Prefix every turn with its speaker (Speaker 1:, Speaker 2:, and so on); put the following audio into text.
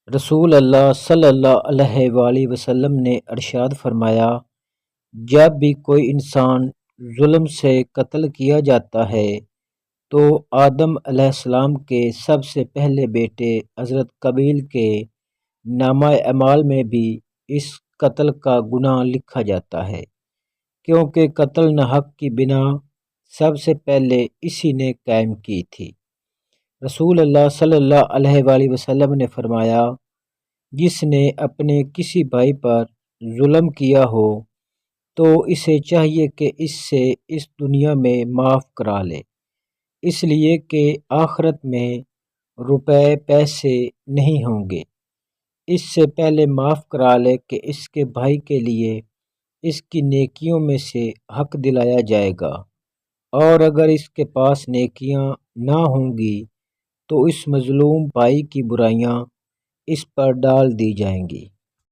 Speaker 1: رسول اللہ صلی اللہ علیہ وآلہ وسلم نے ارشاد فرمایا، جب بھی کوئی انسان ظلم سے قتل کیا جاتا ہے تو آدم علیہ السلام کے سب سے پہلے بیٹے حضرت قابیل کے نامہ اعمال میں بھی اس قتل کا گناہ لکھا جاتا ہے، کیونکہ قتل ناحق کی بنا سب سے پہلے اسی نے قائم کی تھی۔ رسول اللہ صلی اللہ علیہ وآلہ وسلم نے فرمایا، جس نے اپنے کسی بھائی پر ظلم کیا ہو تو اسے چاہیے کہ اس سے اس دنیا میں معاف کرا لے، اس لیے کہ آخرت میں روپے پیسے نہیں ہوں گے، اس سے پہلے معاف کرا لے کہ اس کے بھائی کے لیے اس کی نیکیوں میں سے حق دلایا جائے گا، اور اگر اس کے پاس نیکیاں نہ ہوں گی تو اس مظلوم بھائی کی برائیاں اس پر ڈال دی جائیں گی۔